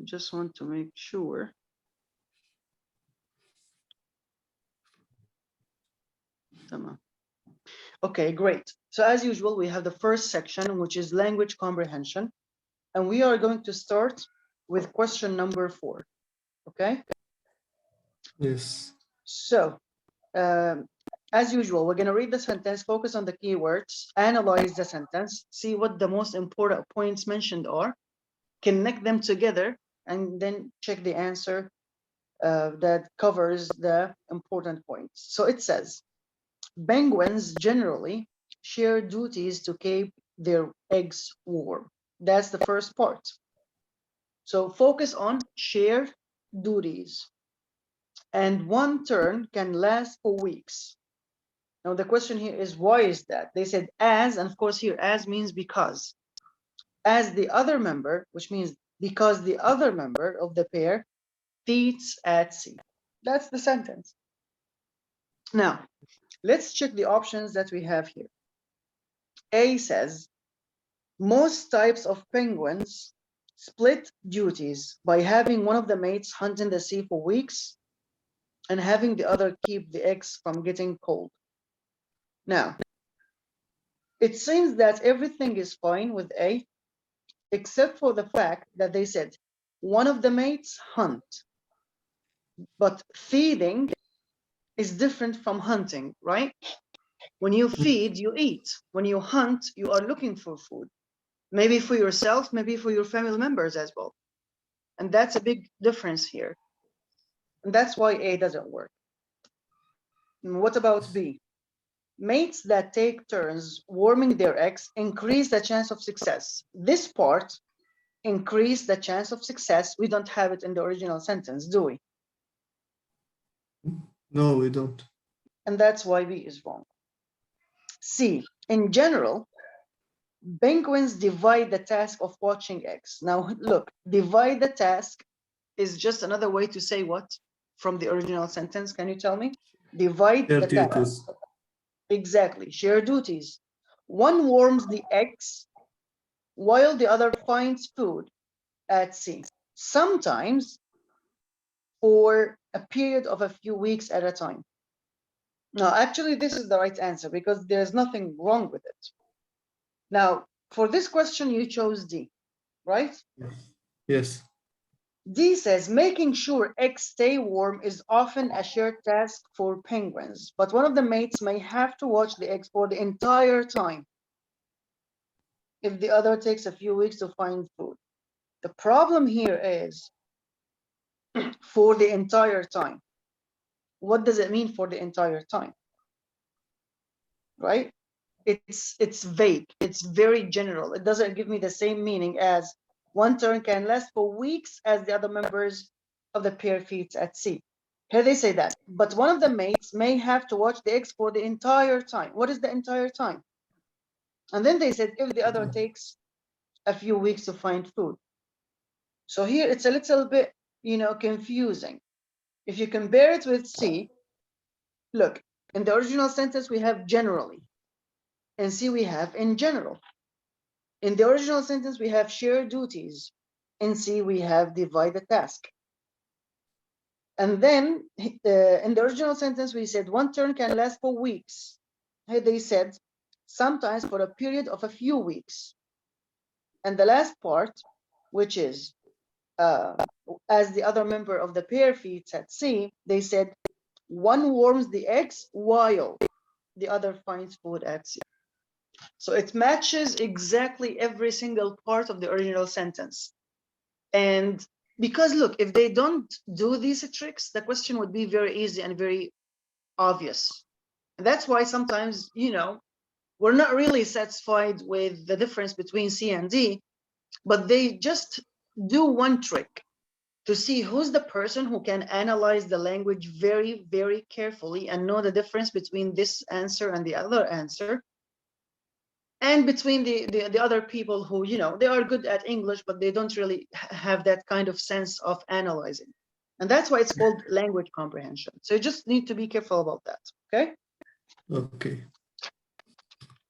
just want to make sure. Okay, great. So as usual, we have the first section, which is language comprehension. And we are going to start with question number 4. Okay? Yes. So, as usual, we're going to read the sentence, focus on the keywords, analyze the sentence, see what the most important points mentioned are, connect them together, and then check the answer that covers the important points. So it says, penguins generally share duties to keep their eggs warm. That's the first part. So focus on shared duties. And one turn can last for weeks. Now the question here is, why is that? They said as, and of course here as means because. As the other member, which means because the other member of the pair feeds at sea. That's the sentence. Now, let's check the options that we have here. A says, most types of penguins split duties by having one of the mates hunt in the sea for weeks and having the other keep the eggs from getting cold. Now, it seems that everything is fine with A, except for the fact that they said one of the mates hunt, but feeding is different from hunting, right? When you feed, you eat. When you hunt, you are looking for food. Maybe for yourself, maybe for your family members as well. And that's a big difference here. And that's why A doesn't work. And what about B? Mates that take turns warming their eggs increase the chance of success. This part, increase the chance of success, we don't have it in the original sentence, do we? No, we don't. And that's why B is wrong. C, in general, penguins divide the task of watching eggs. Now, look, divide the task is just another way to say what from the original sentence? Can you tell me? Divide the task. Exactly, share duties. One warms the eggs while the other finds food at sea, sometimes for a period of a few weeks at a time. Now, actually, this is the right answer because there's nothing wrong with it. Now, for this question, you chose D, right? Yes. D says, making sure eggs stay warm is often a shared task for penguins, but one of the mates may have to watch the eggs for the entire time if the other takes a few weeks to find food. The problem here is for the entire time. What does it mean for the entire time? Right? It's vague. It's very general. It doesn't give me the same meaning as one turn can last for weeks as the other members of the pair feeds at sea. Here they say that, but one of the mates may have to watch the eggs for the entire time. What is the entire time? And then they said if the other takes a few weeks to find food. So here it's a little bit, confusing. If you compare it with C, look, in the original sentence we have generally. In C we have in general. In the original sentence we have share duties. In C we have divide the task. And then in the original sentence we said one turn can last for weeks. Here they said sometimes for a period of a few weeks. And the last part, which is as the other member of the pair feeds at sea, they said one warms the eggs while the other finds food at sea. So it matches exactly every single part of the original sentence. And because look, if they don't do these tricks, the question would be very easy and very obvious. And that's why sometimes, we're not really satisfied with the difference between C and D, but they just do one trick to see who's the person who can analyze the language very, very carefully and know the difference between this answer and the other answer, and between the other people who, they are good at English, but they don't really have that kind of sense of analyzing. And that's why it's called language comprehension. So you just need to be careful about that, okay? Okay.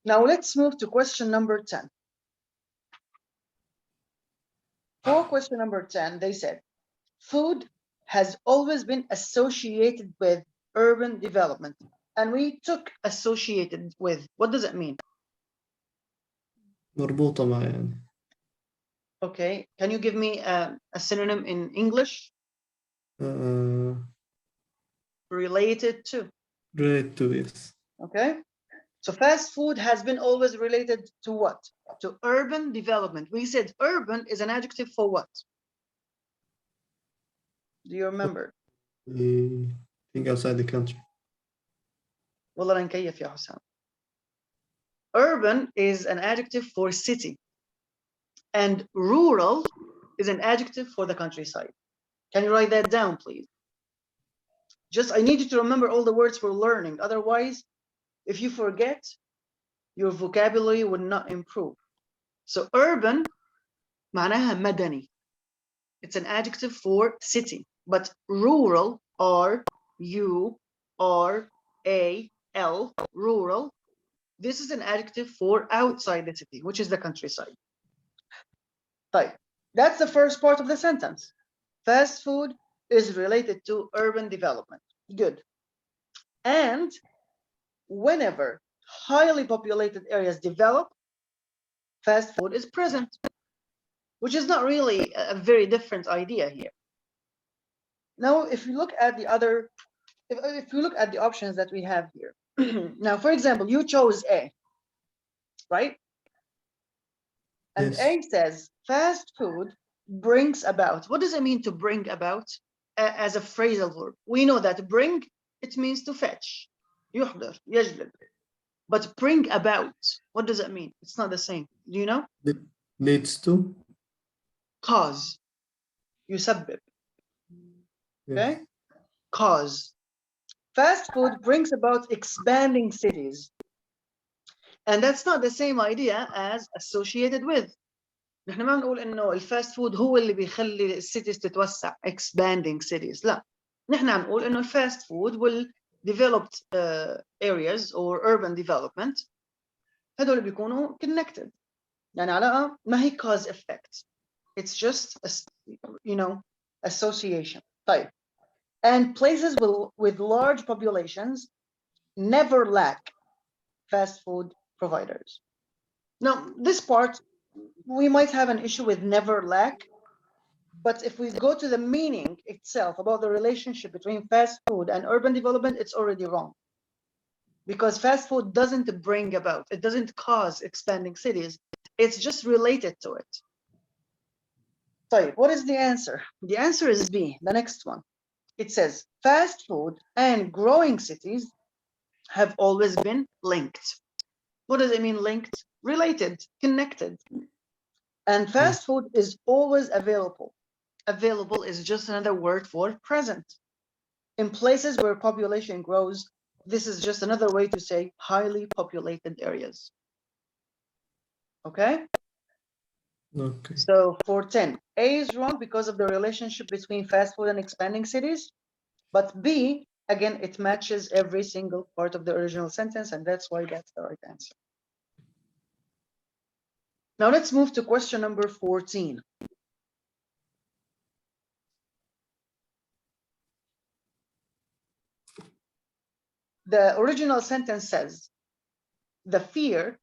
Now let's move to question number 10. For question number 10, they said, food has always been associated with urban development. And we took associated with. What does it mean? مربوطة مع يعني. Okay, can you give me a synonym in English? Related to. Related to, yes. Okay, so fast food has been always related to what? To urban development. We said urban is an adjective for what? Do you remember? Think outside the country. والله لا نكيف يا حسام. Urban is an adjective for city, and rural is an adjective for the countryside. Can you write that down, please? I need you to remember all the words we're learning. Otherwise, if you forget, your vocabulary will not improve. So urban معناها مدني. It's an adjective for city, but rural, R-U-R-A-L, rural, this is an adjective for outside the city, which is the countryside. طيب, that's the first part of the sentence. Fast food is related to urban development. Good. And whenever highly populated areas develop, fast food is present, which is not really a very different idea here. Now, if you look at the other, if you look at the options that we have here, now, for example, you chose A, right? And Yes. A says fast food brings about. What does it mean to bring about as a phrasal verb? We know that bring, it means to fetch. يحضر, يجلب. But bring about, what does it mean? It's not the same. Do you know? Leads to. Cause. يسبب. Yes. Okay? Cause. Fast food brings about expanding cities. And that's not the same idea as associated with. نحن ما بنقول إنه الفاست فود هو اللي بيخلي السيتيز تتوسع, expanding cities. لا. نحن عم نقول إنه الفاست food will developed areas or urban development هدول بيكونوا connected. يعني علاقة ما هي cause effect. It's just association. طيب. And places with large populations never lack fast food providers. Now, this part, we might have an issue with never lack, but if we go to the meaning itself about the relationship between fast food and urban development, it's already wrong. Because fast food doesn't bring about, it doesn't cause expanding cities, it's just related to it. So, what is the answer? The answer is B, the next one. It says, fast food and growing cities have always been linked. What does it mean linked? Related, connected. And fast food is always available. Available is just another word for present. In places where population grows, this is just another way to say highly populated areas. Okay? Okay. So for 10, A is wrong because of the relationship between fast food and expanding cities. But B, again, it matches every single part of the original sentence, and that's why that's the right answer. Now let's move to question number 14. The original sentence says, the fear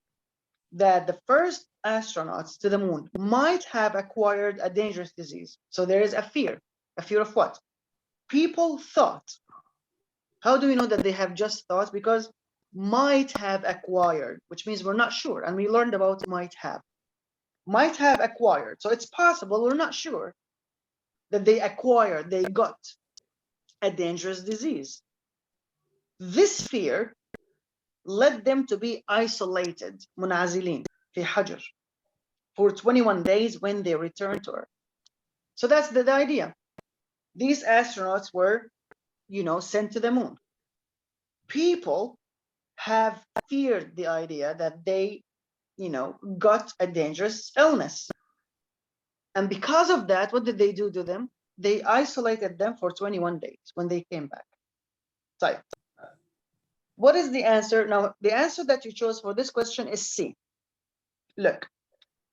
that the first astronauts to the moon might have acquired a dangerous disease. So there is a fear. A fear of what? People thought. How do we know that they have just thought? Because might have acquired, which means we're not sure. And we learned about might have. Might have acquired. So it's possible, we're not sure, that they acquired, they got a dangerous disease. This fear led them to be isolated, منعزلين, في حجر, for 21 days when they returned to Earth. So that's the idea. These astronauts were, sent to the moon. People have feared the idea that they, got a dangerous illness. And because of that, what did they do to them? They isolated them for 21 days when they came back. So, what is the answer? Now, the answer that you chose for this question is C. Look,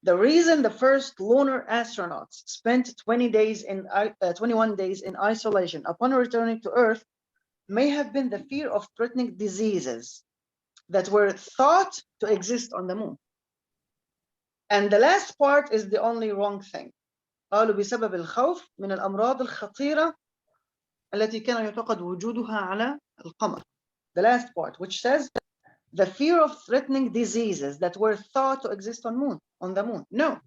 The reason the first lunar astronauts spent 21 days in isolation upon returning to Earth may have been the fear of threatening diseases that were thought to exist on the moon. And the last part is the only wrong thing. قالوا بسبب الخوف من الأمراض الخطيرة التي كان يعتقد وجودها على القمر. The last part, which says the fear of threatening diseases that were thought to exist on the moon. No,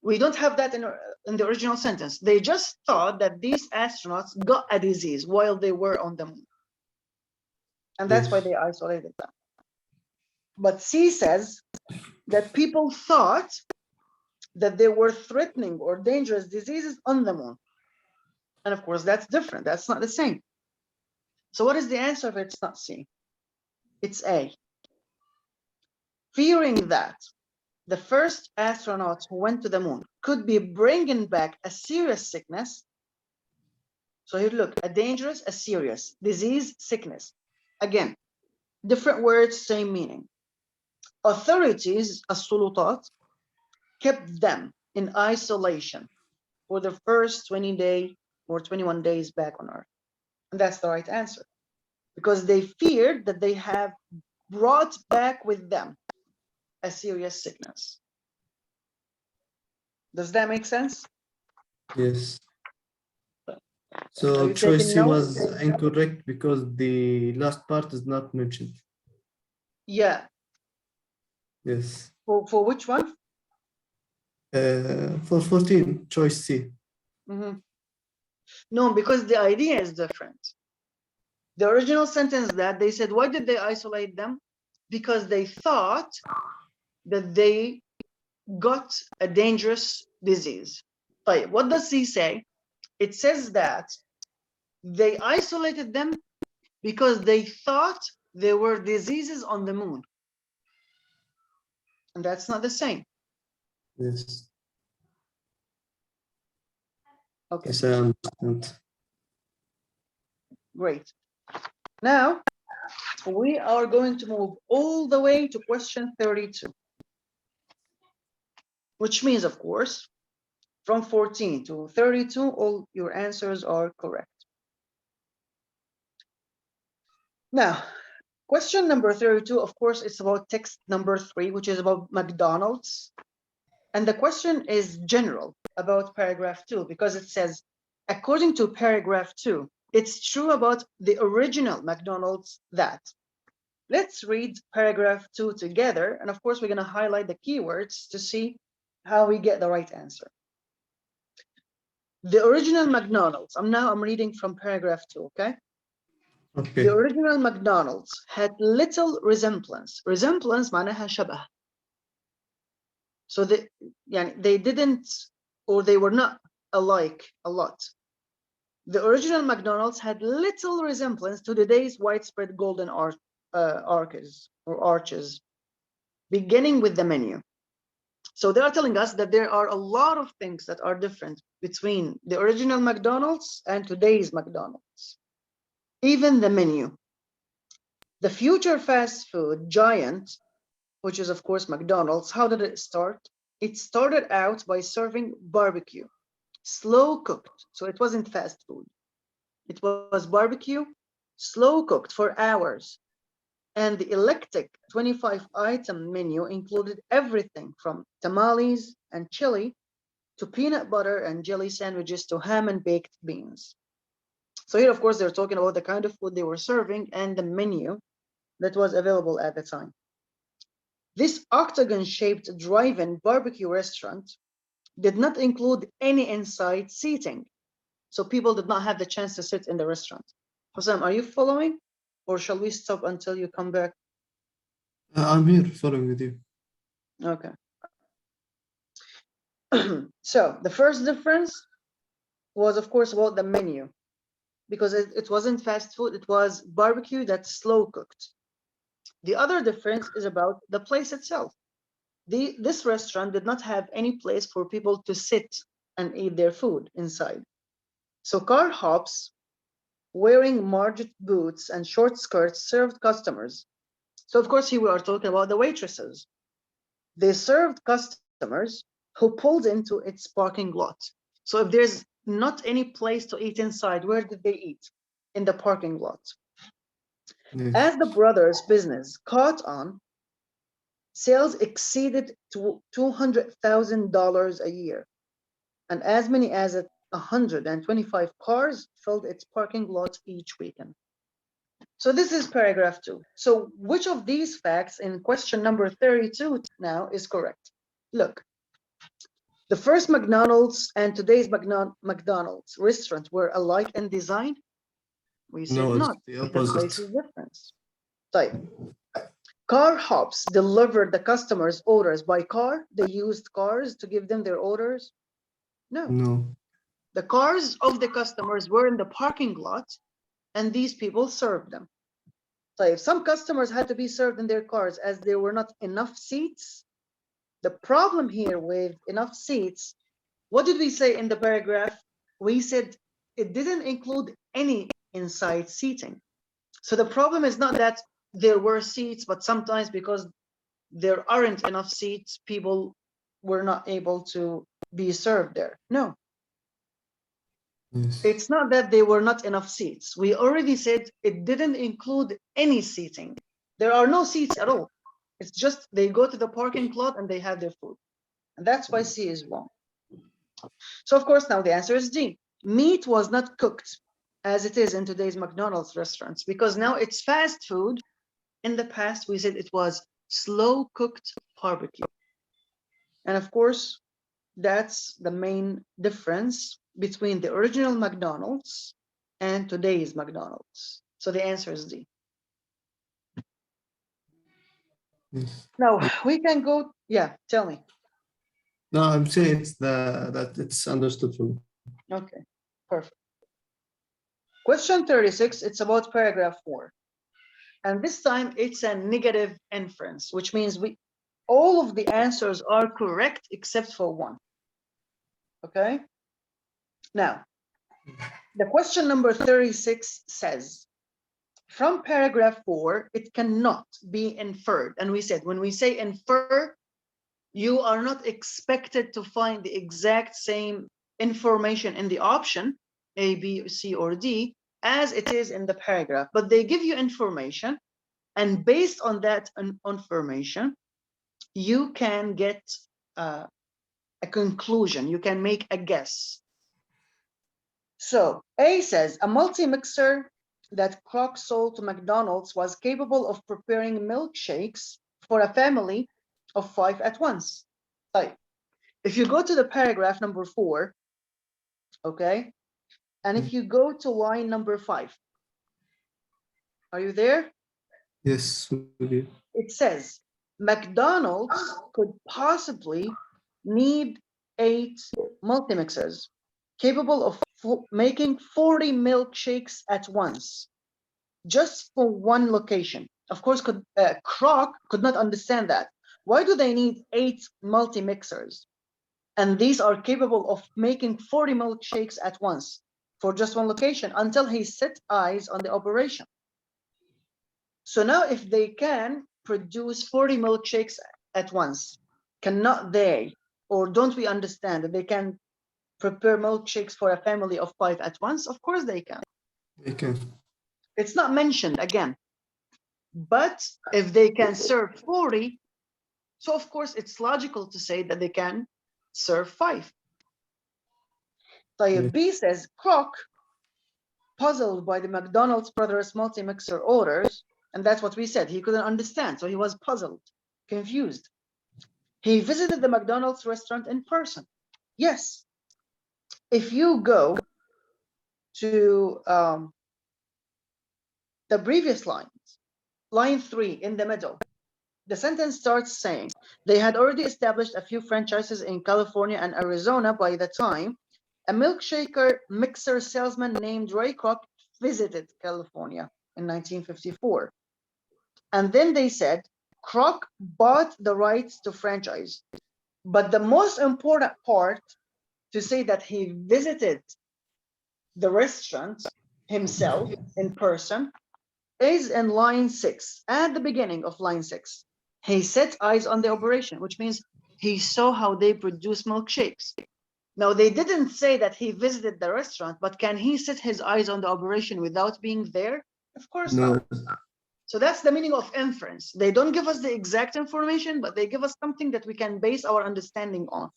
we don't have that in the original sentence. They just thought that these astronauts got a disease while they were on the moon. And that's why they isolated them. But C says that people thought that there were threatening or dangerous diseases on the moon. And of course, that's different. That's not the same. So what is the answer if it's not C? It's A. Fearing that the first astronauts who went to the moon could be bringing back a serious sickness. So here, look, a dangerous, a serious, disease, sickness. Again, different words, same meaning. Authorities, السلطات, kept them in isolation for the first 20 days or 21 days back on Earth. And that's the right answer, because they feared that they have brought back with them a serious sickness. Does that make sense? Yes. So choice C was incorrect because the last part is not mentioned. Yeah. Yes. For which one? For 14, choice C. Mm-hmm. No, because the idea is different. The original sentence that they said, why did they isolate them? Because they thought that they got a dangerous disease. But what does C say? It says that they isolated them because they thought there were diseases on the moon. And that's not the same. Yes. Okay. Yes, I understand. Great. Now, we are going to move all the way to question 32. Which means, of course, from 14 to 32, all your answers are correct. Now, question number 32, of course, it's about text number 3, which is about McDonald's. And the question is general about paragraph 2, because it says, according to paragraph 2, it's true about the original McDonald's that. Let's read paragraph 2 together. And of course, we're going to highlight the keywords to see how we get the right answer. The original McDonald's, I'm reading from paragraph 2, okay? Okay. The original McDonald's had little resemblance. Resemblance معناها شبه. So they didn't, or they were not alike a lot. The original McDonald's had little resemblance to today's widespread golden arches, beginning with the menu. So they are telling us that there are a lot of things that are different between the original McDonald's and today's McDonald's. Even the menu. The future fast food giant, which is of course McDonald's, how did it start? It started out by serving barbecue, slow cooked. So it wasn't fast food. It was barbecue, slow cooked for hours. And the eclectic 25-item menu included everything from tamales and chili to peanut butter and jelly sandwiches to ham and baked beans. So here, of course, they're talking about the kind of food they were serving and the menu that was available at the time. This octagon-shaped drive-in barbecue restaurant did not include any inside seating. So people did not have the chance to sit in the restaurant. Hussam, are you following? Or shall we stop until you come back? I'm here following with you. Okay. So the first difference was, of course, about the menu, because it wasn't fast food, it was barbecue that's slow cooked. The other difference is about the place itself. This restaurant did not have any place for people to sit and eat their food inside. So car hops wearing marged boots and short skirts served customers. So of course here we are talking about the waitresses. they served customers who pulled into its parking lot. So if there's not any place to eat inside, where did they eat? In the parking lot. Yes. As the brothers' business caught on, sales exceeded $200,000 a year, and as many as 125 cars filled its parking lot each weekend. So this is paragraph 2. So which of these facts in question number 32 now is correct? Look, the first McDonald's and today's McDonald's restaurant were alike in design? We said No, it's not, the because opposite. place is different. Type. Car hops delivered the customers' orders by car. They used cars to give them their orders? No. No. The cars of the customers were in the parking lot, and these people served them. So if some customers had to be served in their cars as there were not enough seats, the problem here with enough seats, what did we say in the paragraph? We said it didn't include any inside seating. So the problem is not that there were seats, but sometimes because there aren't enough seats, people were not able to be served there. No. Yes. It's not that there were not enough seats. We already said it didn't include any seating. There are no seats at all. It's just they go to the parking lot and they have their food. And that's why C is wrong. So of course, now the answer is D. Meat was not cooked as it is in today's McDonald's restaurants, because now it's fast food. In the past, we said it was slow cooked barbecue. And of course, that's the main difference between the original McDonald's and today's McDonald's. So the answer is D. Yes. Now we can go, yeah, tell me. No, I'm saying it's that it's understood for me. Okay, perfect. Question 36, it's about paragraph 4. And this time it's a negative inference, which means all of the answers are correct except for one. Okay? Now, the question number 36 says, from paragraph 4, it cannot be inferred. And we said, when we say infer, you are not expected to find the exact same information in the option, A, B, C, or D, as it is in the paragraph. But they give you information, and based on that information, you can get a conclusion. You can make a guess. So A says, a multi-mixer that Kroc sold to McDonald's was capable of preparing milkshakes for a family of 5 at once. Like, if you go to the paragraph number 4, okay, and if you go to line number 5, are you there? Yes. Maybe. It says, McDonald's could possibly need 8 multi-mixers capable of making 40 milkshakes at once, just for one location. Of course, Kroc could not understand that. Why do they need 8 multi-mixers? And these are capable of making 40 milkshakes at once for just one location until he set eyes on the operation. So now if they can produce 40 milkshakes at once, cannot they, or don't we understand that they can prepare milkshakes for a family of 5 at once? Of course they can. They can. It's not mentioned again. But if they can serve 40, so of course it's logical to say that they can serve 5. So B says, Kroc, puzzled by the McDonald's brothers multi-mixer orders, and that's what we said, he couldn't understand, so he was puzzled, confused. He visited the McDonald's restaurant in person. Yes. If you go to the previous lines, line 3 in the middle, the sentence starts saying, they had already established a few franchises in California and Arizona by the time a milkshaker mixer salesman named Ray Kroc visited California in 1954. And then they said, Kroc bought the rights to franchise. But the most important part to say that he visited the restaurant himself in person is in line 6, at the beginning of line 6. He set eyes on the operation, which means he saw how they produce milkshakes. Now, they didn't say that he visited the restaurant, but can he set his eyes on the operation without being there? Of course not. So that's the meaning of inference. They don't give us the exact information, but they give us something that we can base our understanding on.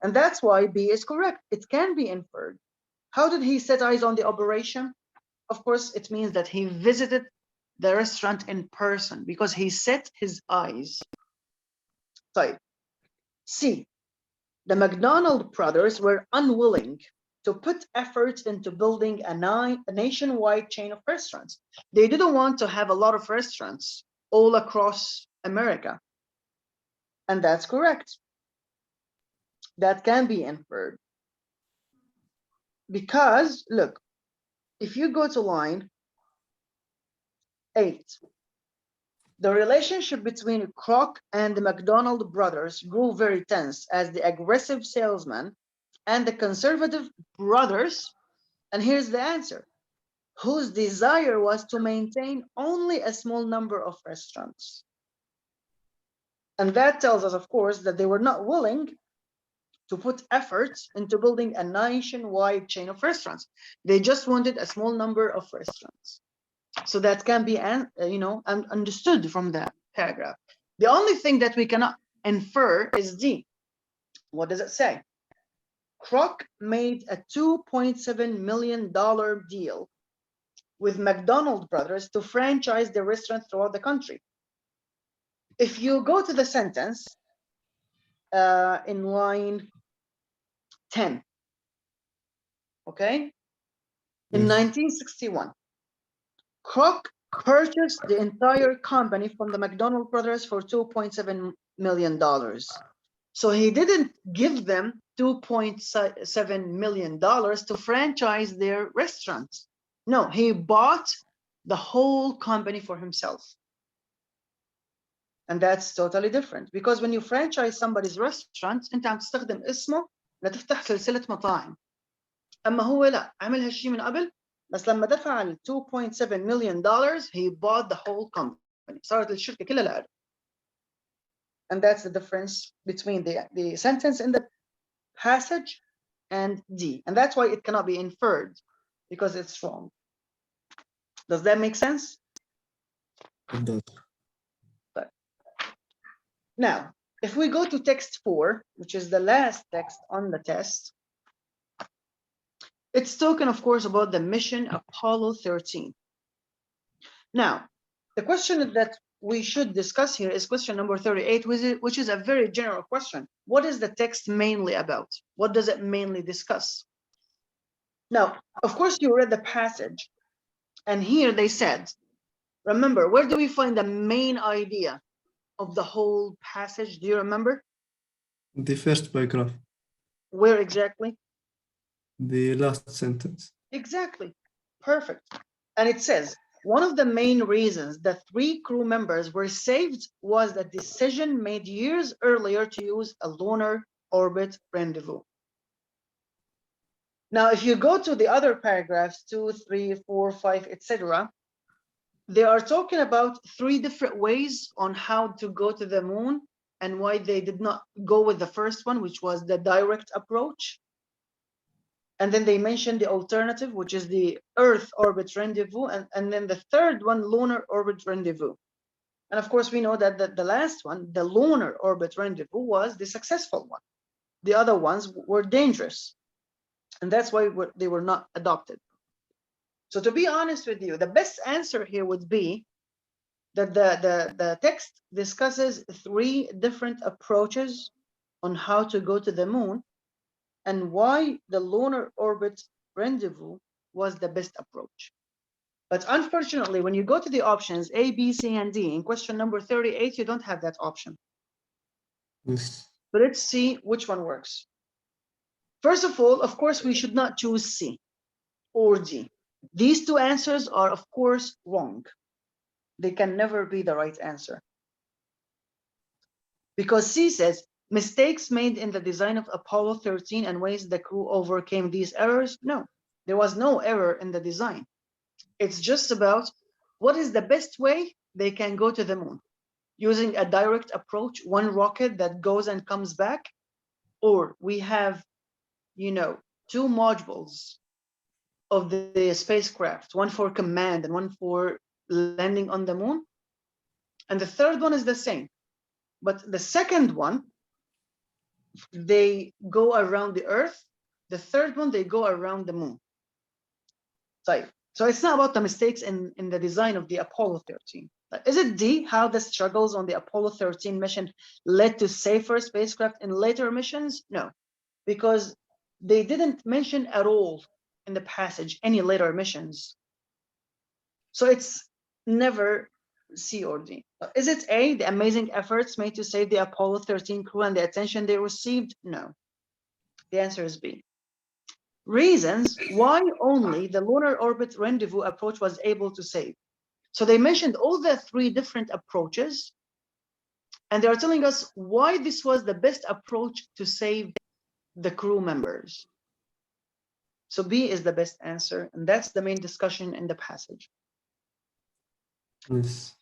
And that's why B is correct. It can be inferred. How did he set eyes on the operation? Of course, it means that he visited the restaurant in person because he set his eyes. So, C, the McDonald brothers were unwilling to put effort into building a nationwide chain of restaurants. They didn't want to have a lot of restaurants all across America. And that's correct. That can be inferred. Because, look, if you go to line 8, the relationship between Kroc and the McDonald brothers grew very tense as the aggressive salesman and the conservative brothers, and here's the answer, whose desire was to maintain only a small number of restaurants. And that tells us, of course, that they were not willing to put efforts into building a nationwide chain of restaurants. They just wanted a small number of restaurants. So that can be, understood from that paragraph. The only thing that we cannot infer is D. What does it say? Kroc made a $2.7 million deal with McDonald brothers to franchise the restaurant throughout the country. If you go to the sentence in line 10, okay? In 1961, Kroc purchased the entire company from the McDonald brothers for $2.7 million. So he didn't give them $2.7 million to franchise their restaurants. No, he bought the whole company for himself. And that's totally different, because when you franchise somebody's restaurant, انت عم تستخدم اسمه لتفتح سلسلة مطاعم. اما هو لا، عمل هالشيء من قبل، بس لما دفع ال $2.7 million, he bought the whole company. صارت الشركة كلها له. And that's the difference between the sentence in the passage and D. And that's why it cannot be inferred, because it's wrong. Does that make sense? It does. But now, if we go to text 4, which is the last text on the test, it's talking, of course, about the mission Apollo 13. Now, the question that we should discuss here is question number 38, which is a very general question. What is the text mainly about? What does it mainly discuss? Now, of course, you read the passage, and here they said, remember, where do we find the main idea of the whole passage? Do you remember? The first paragraph. Where exactly? The last sentence. Exactly. Perfect. And it says, one of the main reasons the 3 crew members were saved was the decision made years earlier to use a lunar orbit rendezvous. Now, if you go to the other paragraphs, 2, 3, 4, 5, etc., they are talking about 3 different ways on how to go to the moon and why they did not go with the first one, which was the direct approach. And then they mentioned the alternative, which is the Earth orbit rendezvous, and then the third one, lunar orbit rendezvous. And of course, we know that the last one, the lunar orbit rendezvous, was the successful one. The other ones were dangerous. And that's why they were not adopted. So to be honest with you, the best answer here would be that the text discusses 3 different approaches on how to go to the moon, and why the lunar orbit rendezvous was the best approach. But unfortunately, when you go to the options A, B, C, and D, in question number 38, you don't have that option. Yes. But let's see which one works. First of all, of course, we should not choose C or D. These 2 answers are, of course, wrong. They can never be the right answer. Because C says, mistakes made in the design of Apollo 13 and ways the crew overcame these errors. No, there was no error in the design. It's just about what is the best way they can go to the moon. using a direct approach, one rocket that goes and comes back, or we have, you know, two modules of the spacecraft, one for command and one for landing on the moon. And the third one is the same. But the second one, they go around the Earth. The third one, they go around the moon. So it's not about the mistakes in the design of the Apollo 13. Is it D, how the struggles on the Apollo 13 mission led to safer spacecraft in later missions? No, because they didn't mention at all in the passage any later missions. So it's never C or D. Is it A, the amazing efforts made to save the Apollo 13 crew and the attention they received? No. The answer is B. Reasons why only the lunar orbit rendezvous approach was able to save. So they mentioned all the three different approaches, and they are telling us why this was the best approach to save the crew members. So B is the best answer, and that's the main discussion in the passage. Yes.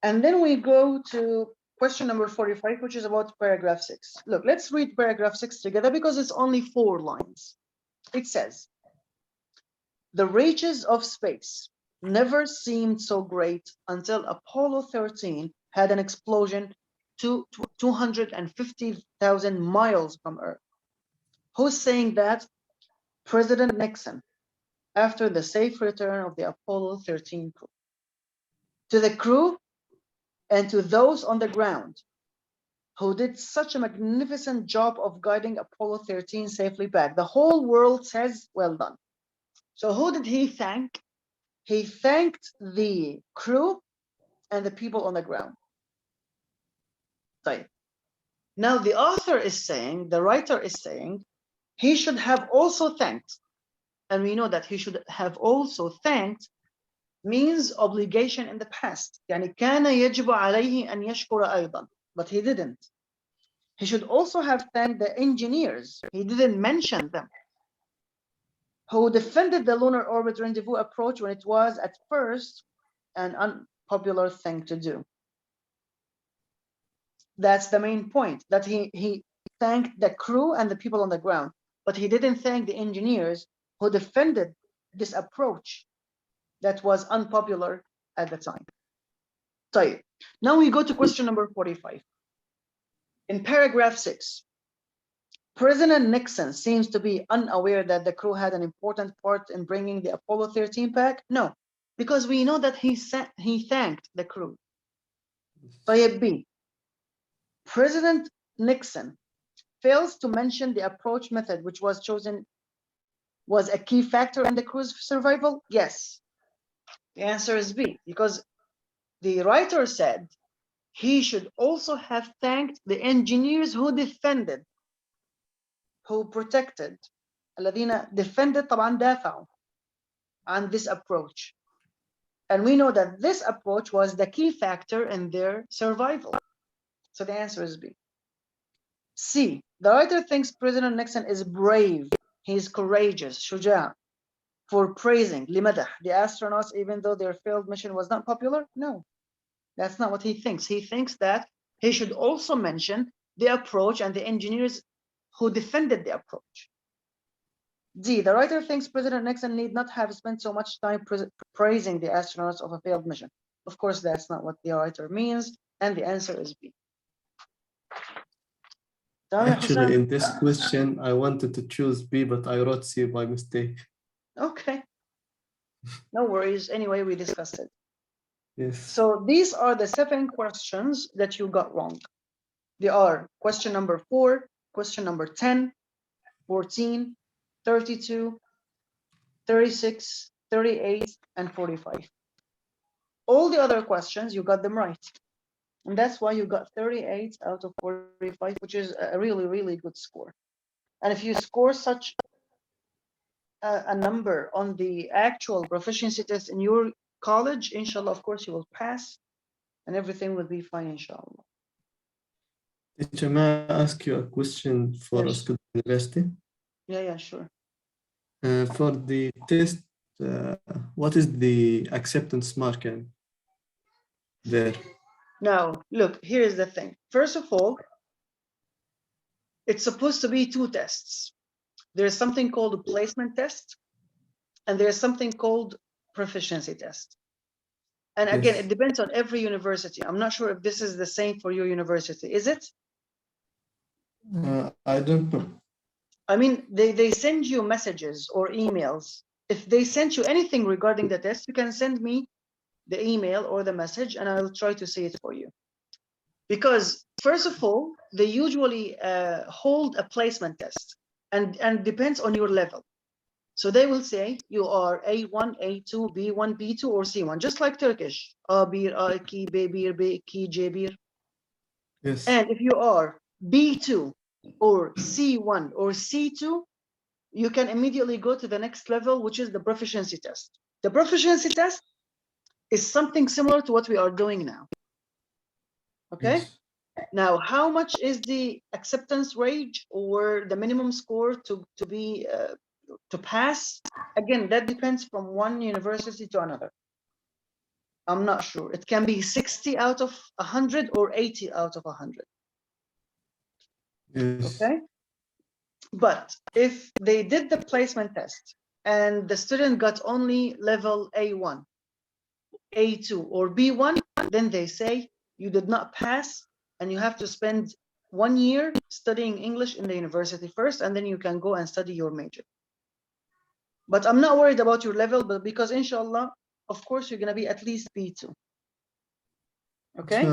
And then we go to question number 45, which is about paragraph 6. Look, let's read paragraph 6 together because it's only 4 lines. It says, the reaches of space never seemed so great until Apollo 13 had an explosion to 250,000 miles from Earth. Who's saying that? President Nixon, after the safe return of the Apollo 13 crew. To the crew and to those on the ground who did such a magnificent job of guiding Apollo 13 safely back, the whole world says, well done. So who did he thank? He thanked the crew and the people on the ground. Right. Now the author is saying, the writer is saying, he should have also thanked, and we know that he should have also thanked means obligation in the past. يعني كان يجب عليه أن يشكر أيضا, but he didn't. He should also have thanked the engineers. He didn't mention them, who defended the lunar orbit rendezvous approach when it was at first an unpopular thing to do. That's the main point, that he thanked the crew and the people on the ground, but he didn't thank the engineers who defended this approach that was unpopular at the time. So now we go to question number 45. In paragraph 6, President Nixon seems to be unaware that the crew had an important part in bringing the Apollo 13 back. No, because we know that he thanked the crew. طيب B, President Nixon fails to mention the approach method which was chosen was a key factor in the crew's survival. Yes, the answer is B, because the writer said he should also have thanked the engineers who defended, who protected, الذين defended طبعا دافعوا عن this approach. And we know that this approach was the key factor in their survival. So the answer is B. C, the writer thinks President Nixon is brave, he is courageous, شجاع, for praising لمدح the astronauts even though their failed mission was not popular. No, that's not what he thinks. He thinks that he should also mention the approach and the engineers who defended the approach. D, the writer thinks President Nixon need not have spent so much time praising the astronauts of a failed mission. Of course, that's not what the writer means, and the answer is B. Actually, in this question, I wanted to choose B, but I wrote C by mistake. Okay. No worries. Anyway, we discussed it. Yes. So these are the 7 questions that you got wrong. They are question number 4, question number 10, 14, 32, 36, 38, and 45. All the other questions, you got them right. And that's why you got 38 out of 45, which is a really, really good score. And if you score such a number on the actual proficiency test in your college, inshallah, of course, you will pass and everything will be fine, inshallah. Teacher, may I ask you a question for Yes. School University? Yeah, sure. For the test, what is the acceptance marking there? Now, look, here's the thing. First of all, it's supposed to be 2 tests. There's something called a placement test, and there's something called proficiency test. And again, Yes. it depends on every university. I'm not sure if this is the same for your university. Is it? I don't know. I mean, they send you messages or emails. If they sent you anything regarding the test, you can send me the email or the message, and I'll try to see it for you. Because first of all, they usually hold a placement test, and depends on your level. So they will say you are A1, A2, B1, B2, or C1, just like Turkish. A1, A2, B1, B2, C1. Yes. And if you are B2 or C1 or C2, you can immediately go to the next level, which is the proficiency test. The proficiency test is something similar to what we are doing now. Okay? Yes. Now, how much is the acceptance rate or the minimum score to pass? Again, that depends from one university to another. I'm not sure. It can be 60 out of 100 or 80 out of 100. Yes. Okay? But if they did the placement test and the student got only level A1, A2, or B1, then they say you did not pass and you have to spend 1 year studying English in the university first, and then you can go and study your major. But I'm not worried about your level, but because inshallah, of course, you're going to be at least B2. Okay?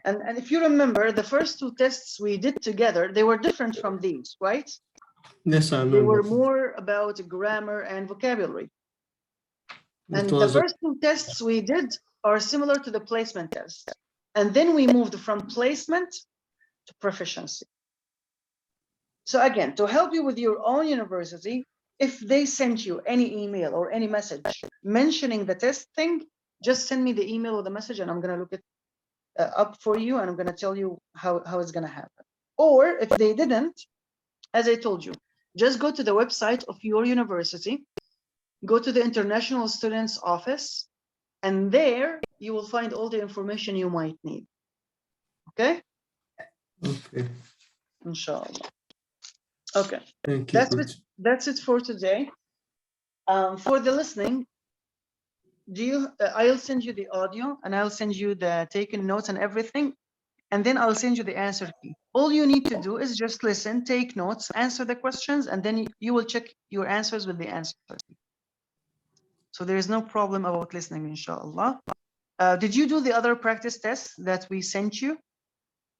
And if you remember, the first 2 tests we did together, they were different from these, right? Yes, I remember. They were more about grammar and vocabulary. And the first 2 tests we did are similar to the placement test. And then we moved from placement to proficiency. So again, to help you with your own university, if they sent you any email or any message mentioning the test thing, just send me the email or the message, and I'm going to look it up for you, and I'm going to tell you how it's going to happen. Or if they didn't, as I told you, just go to the website of your university, go to the international students office, and there you will find all the information you might need. Okay? Okay. Inshallah. Okay. Thank you. That's it for today. For the listening, I'll send you the audio, and I'll send you the taken notes and everything, and then I'll send you the answer key. All you need to do is just listen, take notes, answer the questions, and then you will check your answers with the answer key. So there is no problem about listening, inshallah. Did you do the other practice tests that we sent you,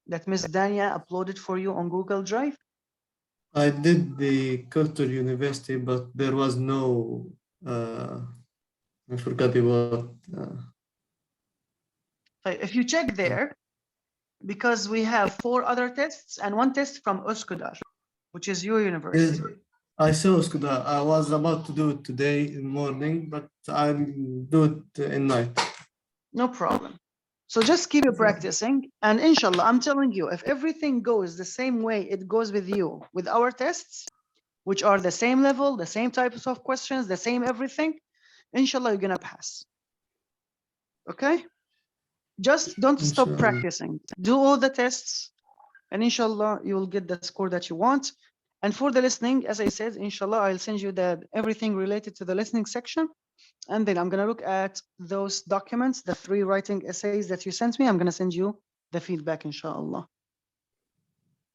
that Ms. Dania uploaded for you on Google Drive? I did the Culture University, but there was no, I forgot about. If you check there, because we have 4 other tests and 1 test from Üsküdar, which is your university. Yes, I saw Üsküdar. I was about to do it today in morning, but I'll do it in night. No problem. So just keep practicing, and inshallah, I'm telling you, if everything goes the same way it goes with you, with our tests, which are the same level, the same types of questions, the same everything, inshallah, you're gonna pass. Okay? Just don't stop practicing. Do all the tests, and inshallah, you will get the score that you want. And for the listening, as I said, inshallah, I'll send you everything related to the listening section. And then I'm going to look at those documents, the 3 writing essays that you sent me. I'm going to send you the feedback, inshallah.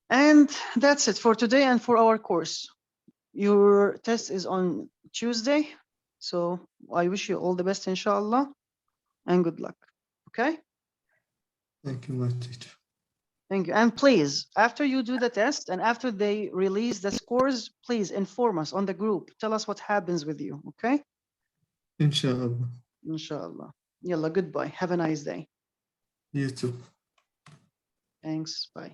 And that's it for today and for our course. Your test is on Tuesday. So I wish you all the best, inshallah, and good luck. Okay? Thank you, my teacher. Thank you. And please, after you do the test and after they release the scores, please inform us on the group. Tell us what happens with you, okay? Inshallah. Inshallah. Yalla, goodbye. Have a nice day. You too. Thanks. Bye.